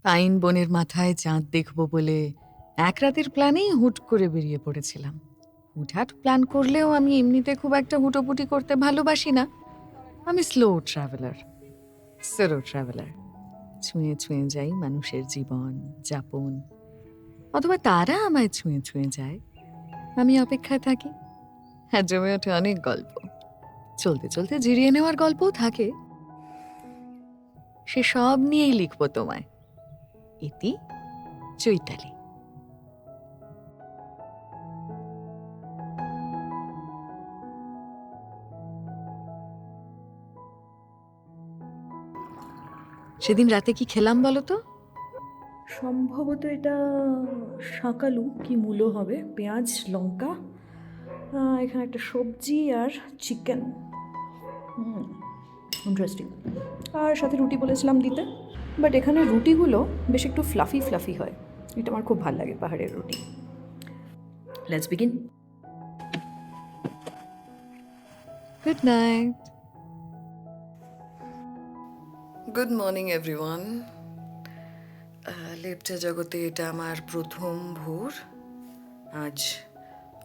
Pine বনের মাথায় চাঁদ দেখব বলে এক রাতের প্ল্যানেই হুট করে বেরিয়ে পড়েছিলাম। হুটহাট প্ল্যান করলেও আমি এমনিতে খুব একটা হুটোপুটি করতে ভালোবাসি না। আমি স্লো ট্রাভেলার। ছুঁয়ে ছুঁয়ে যাই মানুষের জীবন যাপন, অথবা তারা আমায় ছুঁয়ে ছুঁয়ে যায়। আমি অপেক্ষায় থাকি। হ্যাঁ, জমে ওঠে অনেক গল্প। চলতে চলতে জিরিয়ে নেওয়ার গল্পও থাকে। সে সব নিয়েই লিখবো তোমায়। ইতি চৈতালি। সেদিন রাতে কি খেলাম বলো তো? সম্ভবত এটা শাকালু কি মূলো হবে, পেঁয়াজ লঙ্কা, এখানে একটা সবজি আর চিকেন। ইন্টারেস্টিং। আর সাথে রুটি বলেছিলাম দিতে, বাট এখানে রুটিগুলো বেশ একটু ফ্লাফি ফ্লাফি হয়। এটা আমার খুব ভালো লাগে পাহাড়ের রুটি। Let's begin. Good night. Good morning everyone. Lepcha জগতে এটা আমার প্রথম ভোর। আজ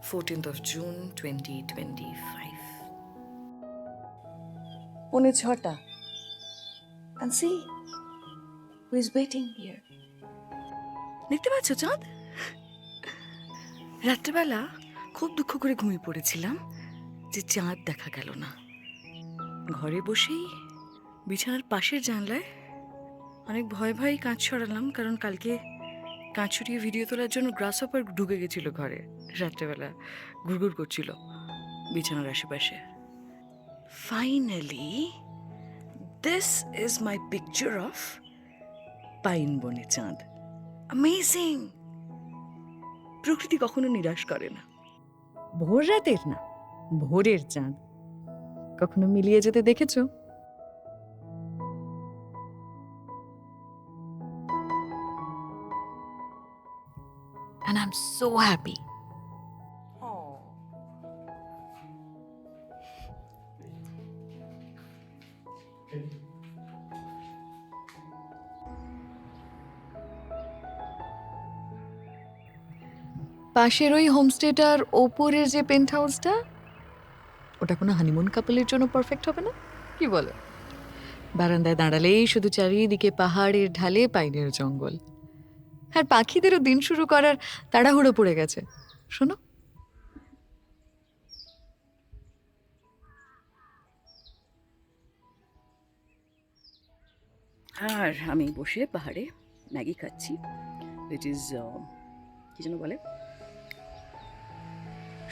14th June 2025। 6:45। And see who is waiting here. দেখতে পাচ্ছ চাঁদ? রাত্রেবেলা খুব দুঃখ করে ঘুমিয়ে পড়েছিলাম যে চাঁদ দেখা গেল না। ঘরে বসেই বিছানার পাশের জানলায় অনেক ভয় ভয় কাঁচ ছড়ালাম, কারণ কালকে কাঁচ ছড়িয়ে ভিডিও তোলার জন্য গ্রাসহপার ঢুকে গেছিল ঘরে। রাত্রেবেলা ঘুরঘুর করছিল বিছানার আশেপাশে। Finally this is my picture of pine বনে চাঁদ। অ্যামেজিং! প্রকৃতি কখনো নিরাশ করে না। ভোর রাতের না, ভোরের চাঁদ। কখনো মিলিয়ে যেতে দেখেছো? And I'm so happy. পাশের ওই হোমস্টেটার ওপরের যে পেন্ট হাউসটা, ওটা কোনো হানিমুন কাপলের জন্য পারফেক্ট হবে না? কি বলো? বারান্দায় দাঁড়ালেই শুধু চারিদিকে পাহাড়ের ঢালে পাইনের জঙ্গল। আর পাখিদেরও দিন শুরু করার তাড়াহুড়ো পড়ে গেছে। শোনো। আর আমি বসে পাহাড়ে ম্যাগি খাচ্ছি, উইচ ইজ কী যেন বলে,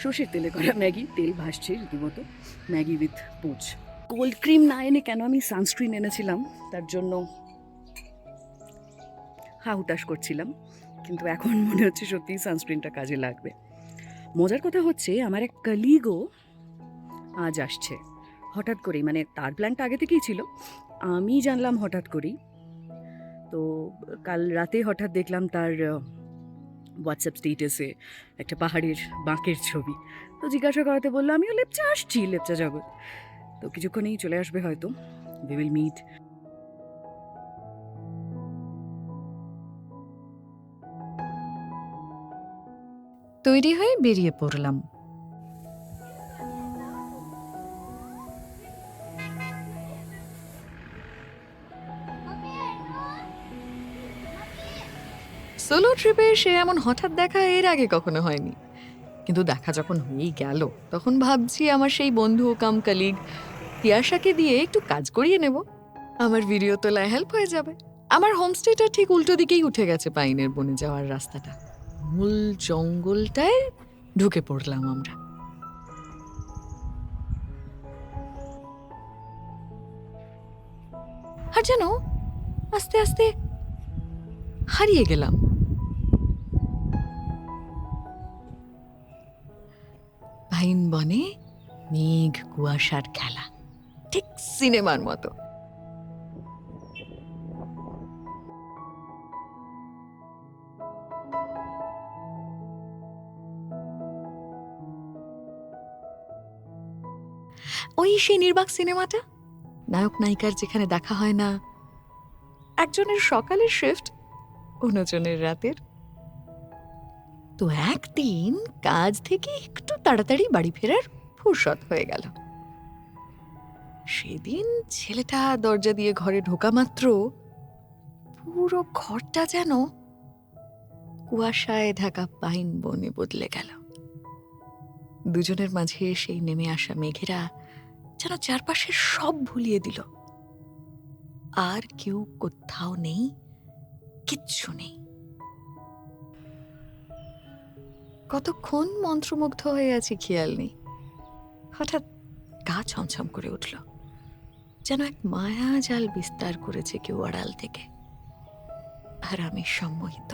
সর্ষের তেলে করা ম্যাগি। তেল ভাসছে রীতিমতো। Maggi with poach. Cold cream না এনে কেন আমি সানস্ক্রিন এনেছিলাম, তার জন্য হুতাশ করছিলাম, কিন্তু এখন মনে হচ্ছে সত্যিই সানস্ক্রিনটা কাজে লাগবে। মজার কথা হচ্ছে, আমার এক কলিগও আজ আসছে হঠাৎ করেই। মানে তার প্ল্যানটা আগে থেকেই ছিল, আমি জানলাম হঠাৎ করেই। তো কাল রাতে হঠাৎ দেখলাম তার হোয়াটসঅ্যাপ স্টেটাসে একটা পাহাড়ের বাঁকের ছবি। তো জিজ্ঞাসা করাতে বললো আমিও লেপচা আসছি, লেপচা জগৎ। তো কিছুক্ষণেই চলে আসবে হয়তো। We will meet. তৈরি হয়ে বেরিয়ে পড়লাম। সোলো ট্রিপে সে এমন হঠাৎ দেখা এর আগে কখনো হয়নি, কিন্তু দেখা যখন হয়েই গেল তখন ভাবছি আমার সেই বন্ধু কাম কলিগ তিয়াশাকে দিয়ে একটু কাজ করিয়ে নেব। আমার ভিডিও তোলায় হেল্প হয়ে যাবে। আমার হোমস্টেটা ঠিক উল্টো দিকেই উঠে গেছে পাইনের বনে যাওয়ার রাস্তাটা। মূল জঙ্গলটায় ঢুকে পড়লাম আমরা। আর যেন আস্তে আস্তে হারিয়ে গেলাম। পাইন বনে মেঘ কুয়াশার খেলা, ঠিক সিনেমার মতো। ওই সেই নির্বাক সিনেমাটা, নায়ক নায়িকার যেখানে দেখা হয় না, একজনের সকালের শিফট উনজনের রাতের। তো একদিন কাজ থেকে একটু তাড়াতাড়ি বাড়ি ফেরার ফুরসত হয়ে গেল। সেদিন ছেলেটা দরজা দিয়ে ঘরে ঢোকা মাত্র পুরো ঘরটা যেন কুয়াশায় ঢাকা পাইন বনে বদলে গেল। দুজনের মাঝে সেই নেমে আসা মেঘেরা যেন চারপাশের সব ভুলিয়ে দিল। আর কেউ কোথাও নেই, কিচ্ছু নেই। কতক্ষণ মন্ত্রমুগ্ধ হয়ে আছি খেয়াল নেই। হঠাৎ গা ছমছম করে উঠল, যেন এক মায়া জাল বিস্তার করেছে কেউ আড়াল থেকে, আর আমি সম্মোহিত।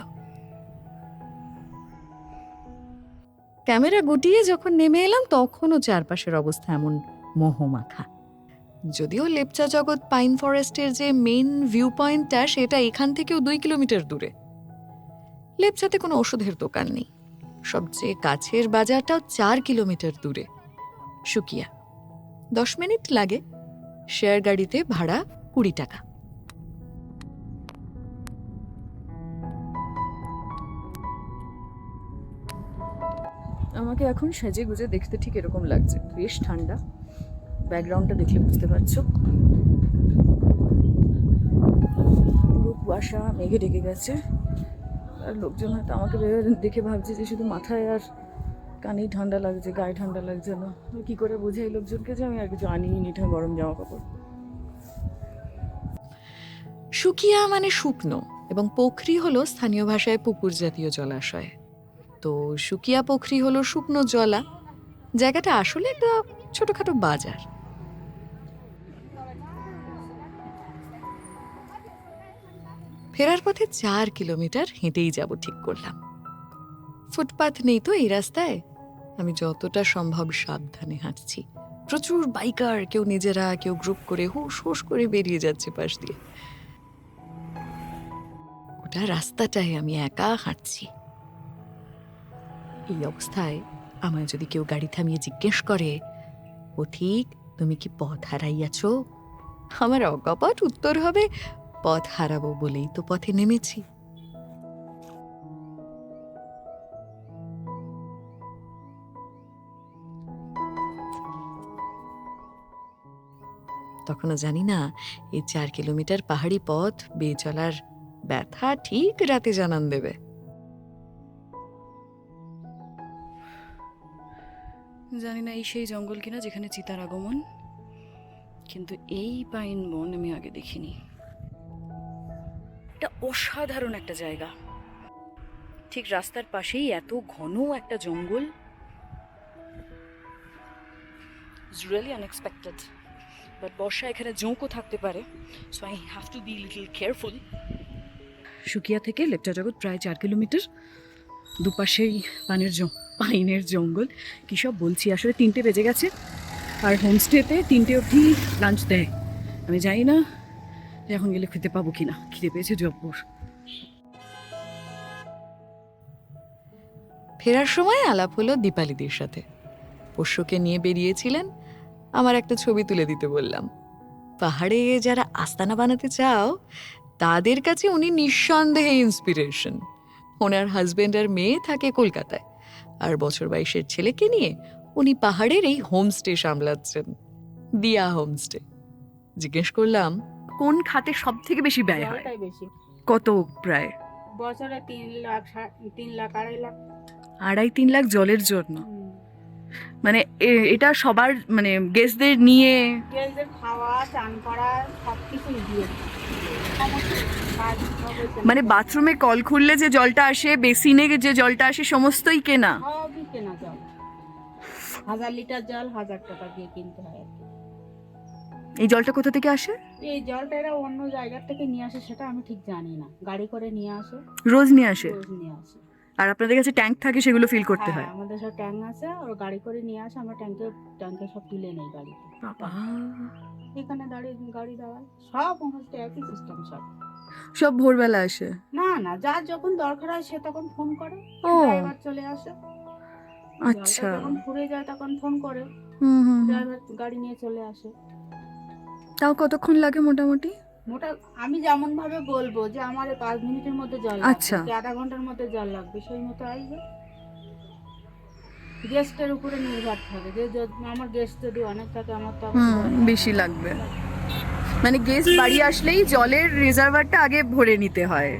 ক্যামেরা গুটিয়ে যখন নেমে এলাম তখনও চারপাশের অবস্থা এমন মোহমাখা। যদিও লেপচা জগৎ পাইন ফরেস্টের যে মেইন ভিউ পয়েন্টটা সেটা এখান থেকেও 2 কিলোমিটার দূরে। লেপচাতে কোনো ওষুধের দোকান নেই। সবচেয়ে কাছের বাজারটাও 4 কিলোমিটার দূরে, সুকিয়া। 10 মিনিট লাগে, শেয়ার গাড়িতে ভাড়া 20 টাকা। আমাকে এখন সেজে গুজে দেখতে ঠিক এরকম লাগছে, বেশ ঠান্ডা। ব্যাকগ্রাউন্ডটা দেখলে বুঝতে পারছো, পুরো কুয়াশা মেঘে ঢেকে গেছে। আর লোকজন হয়তো আমাকে দেখে ভাবছে যে শুধু মাথায় আর কানেই ঠান্ডা লাগছে, গায়ে ঠান্ডা লাগছে না। কি করে বোঝাই লোকজনকে যে আমি আর কিছু আনিনি গরম জামা কাপড়। সুকিয়া মানে শুকনো, এবং পোখরি হলো স্থানীয় ভাষায় পুকুর জাতীয় জলাশয়। তো সুকিয়া পোখরি হলো শুকনো জলা। জায়গাটা আসলে একটা ছোটখাটো বাজার। ফেরার পথে 4 কিলোমিটার হেঁটেই যাব ঠিক করলাম। ফুটপাথ নেই তো এই রাস্তায়। আমি যতটা সম্ভব সাবধানে হাঁটছি। প্রচুর বাইকার, কেউ নিজেরা কেউ গ্রুপ করে হুশ হুশ করে বেরিয়ে যাচ্ছে পাশ দিয়ে। ওটা রাস্তাটায় আমি একা হাঁটছি। এই অবস্থায় আমায় যদি কেউ গাড়ি থামিয়ে জিজ্ঞেস করে, পথিক তুমি কি পথ হারাইয়াছ, আমার অকপট উত্তর হবে, পথ হারাবো বলেই তো পথে নেমেছি। তখনও জানি না এই 4 কিলোমিটার পাহাড়ি পথ বেয়ে চলার ব্যথা ঠিক রাতে জানান দেবে। জানি না এই সেই জঙ্গল কিনা যেখানে চিতার আগমন, কিন্তু এই পাইন বন আমি আগে দেখিনি। এটা অসাধারণ একটা জায়গা। ঠিক রাস্তার পাশেই এত ঘন একটা জঙ্গল, রিয়েলি আনএক্সপেক্টেড। বাট বর্ষা এখানে জোঁকও থাকতে পারে, so I have to B little careful. Sukia থেকে লেপচা জগৎ প্রায় 4 কিলোমিটার, দুপাশেই পাইনের জঙ্গল। কী সব বলছি, আসলে 3টে বেজে গেছে, আর হোমস্টেতে 3টে অবধি লাঞ্চ দেয়। আমি জানি না যে এখন গেলে খেতে পাবো কিনা, খিদে পেয়েছে জব্বর। ফেরার সময় আলাপ হলো দীপালিদির সাথে। পোষ্যকে নিয়ে বেরিয়েছিলেন, আমার একটা ছবি তুলে দিতে বললাম। পাহাড়ে যারা আস্তানা বানাতে চাও তাদের কাছে উনি নিঃসন্দেহে ইন্সপিরেশন। ওনার হাজবেন্ড আর মেয়ে থাকে কলকাতায়, আর বছর 22-এর ছেলেকে নিয়ে উনি পাহাড়ের এই হোমস্টে সামলাচ্ছেন, দিয়া হোমস্টে। জিজ্ঞেস করলাম, কোন খাতে সব থেকে বেশি ব্যয় হয়? জলটাই বেশি। কত প্রায়? বছরে 3 লাখ 3 লাখ 2.5 লাখ। 2.5-3 লাখ জলের জন্য? মানে এটা সবার মানে গেস্টদের নিয়ে? গেলদের খাওয়া, চান করা সবকিছুই দিয়ে মানে বাথরুমে কল খুললে যে জলটা আসে, বেসিনে যে জলটা আসে, সমস্তই কেনা? সবই কেনা জল। 1000 লিটার জল 1000 টাকা দিয়ে কিনতে হয় আর কি। এই জলটা কোথা থেকে আসে? এই জলটা এরা অন্য জায়গা থেকে নিয়ে আসে, সেটা আমি ঠিক জানি না। গাড়ি করে নিয়ে আসে, রোজ নিয়ে আসে? রোজ নিয়ে আসে। আর আপনাদের কাছে ট্যাঙ্ক থাকে, সেগুলো ফিল করতে হ্যাঁ, হয়? আমাদের সব ট্যাঙ্ক আছে, ওর গাড়ি করে নিয়ে আসে, আমরা ট্যাঙ্কে সব তুলে নেই গাড়িতে। এখানে দাঁড়িয়ে গাড়ি দাঁড়ায়, সব হোমস্টে একই সিস্টেম সব। সব ভোরবেলা আসে? না না, যার যখন দরকার হয় সে তখন ফোন করে, ও ড্রাইভার চলে আসে। আচ্ছা। জলটা যখন ফুরিয়ে যায় তখন ফোন করে, হুম হুম। ড্রাইভার গাড়ি নিয়ে চলে আসে। তাও কতক্ষণ লাগে মোটামুটি? মোটা আমি যেমন ভাবে বলবো যে আমার 5 মিনিটের মধ্যে জল আচ্ছা। লাগবে, কি আধা ঘন্টার মধ্যে জল লাগবে, সেই মতো আসবে। গেস্টের উপরে নির্ভর থাকে যে আমার গেস্ট যদি অনেক থাকে আমার তো আবার জল বেশি লাগবে। মানে গেস্ট বাড়ি আসলেই জলের রিজার্ভারটা আগে ভরে নিতে হয়,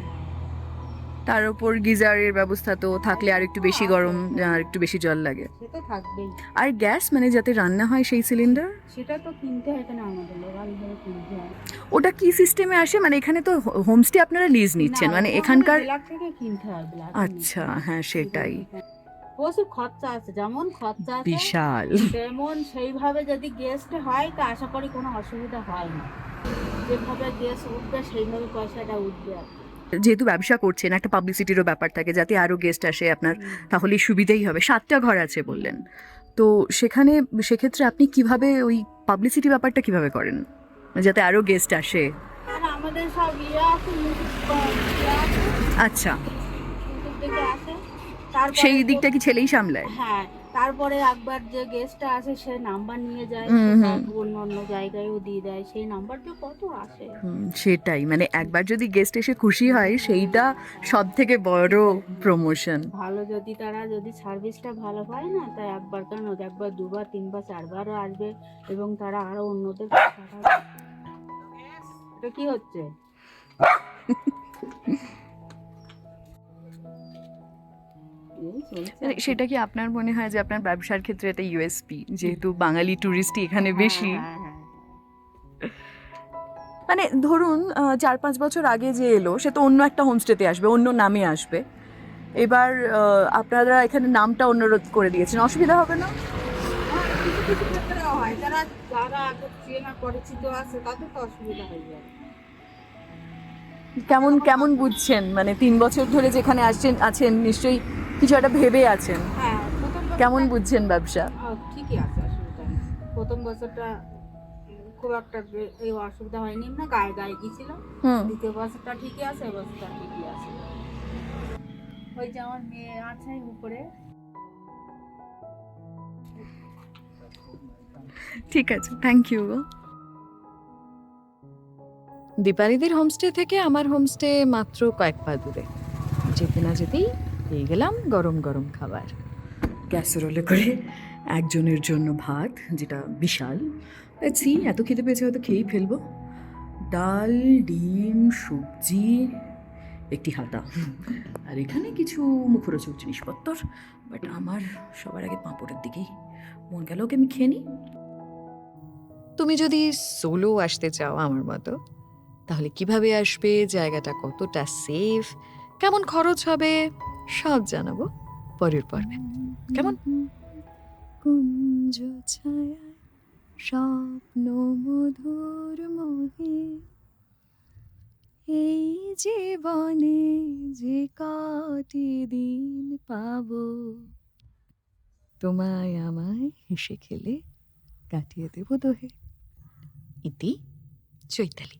তার উপর গিজারের ব্যবস্থা তো থাকলে আর একটু বেশি গরম, আর একটু বেশি জল লাগে। সে তো থাকবেই। আর গ্যাস মানে যাতে রান্না হয় সেই সিলিন্ডার, সেটা তো কিনতে হয়, এখানে আমাদের লোকাল ভাবে কিনতে হয়। ওটা কি সিস্টেমে আসে? মানে এখানে তো হোমস্টে আপনারা লিজ নিচ্ছেন, না, মানে ওটা এখানকার। আমাদের ব্ল্যাক থেকে কিনতে হয়, ব্ল্যাক আচ্ছা, হ্যাঁ সেটাই। প্রচুর খরচা আছে, যেমন খরচা আছে বিশাল। তেমন সেইভাবে যদি গেস্ট হয় তা আশা করি কোনো অসুবিধা হয় না। যেভাবে গেস্ট উঠবে সেইভাবে পয়সাটা উঠবে আর কি। যেহেতু ব্যবসা করছেন, একটা পাবলিসিটিরও ব্যাপার থাকে, যাতে আরো গেস্ট আসে আপনার, তাহলে সুবিধেই হবে। 7টা ঘর আছে বললেন, তো সেখানে সেক্ষেত্রে আপনি কিভাবে ওই পাবলিসিটি ব্যাপারটা কিভাবে করেন যাতে আরো গেস্ট আসে? আর আমাদের সব ইয়ে আছে, ইয়ে আছে, আচ্ছা, ইউটিউব থেকে আসে। তারপরে সেই দিকটা কি ছেলেই সামলায়? হ্যাঁ, তারপরে একবার যে গেস্টটা আসে সে নাম্বার নিয়ে যায়, হুম, সেটা হুম। অন্য অন্য জায়গায়ও দিয়ে দেয়, সেই নাম্বারটা কত আসে। সেটাই, মানে একবার যদি গেস্ট এসে খুশি হয় সেইটা সব থেকে বড় প্রমোশন। ভালো যদি তারা যদি সার্ভিসটা ভালো পায় না, তাই একবার কেন একবার, দুবার, তিনবার, চারবারও আসবে এবং তারা আরো অন্যদের পাঠাবে। এটা কি হচ্ছে? এই চলছে মানে আর কি। সেটা কি আপনার মনে হয় যে আপনার ব্যবসার ক্ষেত্রে এটা ইউএসপি, যেহেতু বাঙালি ট্যুরিস্টই এখানে বেশি? হ্যাঁ, হ্যাঁ, মানে ধরুন 4-5 বছর আগে যে এলো সে তো অন্য একটা হোমস্টেতে আসবে, অন্য নামে আসবে। এবার আপনারা এখানে নামটা অন্য করে দিয়েছেন, অসুবিধা হবে না? হ্যাঁ, কিছু কিছু ক্ষেত্রে হয়, যারা যারা আগে চেনা পরিচিত আছে তাদের তো অসুবিধা হয়ে যায়। কেমন কেমন বুঝছেন? মানে 3 বছর ধরে যেখানে আছেন নিশ্চয়ই কিছু একটা ভেবে আছেন। হ্যাঁ, প্রথম কেমন বছরটা বুঝছেন ব্যবসা? ঠিকই আছে, অসুবিধা নেই। প্রথম বছরটা খুব একটা এই অসুবিধা হয়নি, না গায়ে গায়ে গিয়েছিল। হুম। দ্বিতীয় বছরটা ঠিকই আছে, এই বছরটা ঠিকই আছে। ওই যে আমার মেয়ে আছে উপরে। ঠিক আছে, থ্যাংক ইউ। দীপালিদের হোমস্টে থেকে আমার হোমস্টে মাত্র কয়েক পা দূরে। যেতে না যেতেই পেয়ে গেলাম গরম গরম খাবার। ক্যাসেরোলে করে একজনের জন্য ভাত, যেটা বিশাল। এত খেতে পেয়েছে, হয়তো খেয়েই ফেলবো। ডাল, ডিম, সবজি, একটি হাতা, আর এখানে কিছু মুখরোচক জিনিসপত্র। বাট আমার সবার আগে পাঁপড়ের দিকেই মন গেল, ওকে আমি খেয়ে নিই। তুমি যদি সোলো আসতে চাও আমার মতো, তাহলে কিভাবে আসবে, জায়গাটা কতটা সেফ, কেমন খরচ হবে, সব জানাবো পরের পর্বে। কেমন? কুঞ্জ ছায়া স্বপ্ন মধুর মোহে, এই জীবনে যে কটি দিন পাবো, তোমায় আমায় হেসে খেলে কাটিয়ে দেব দোহে। ইতি চৈতালি।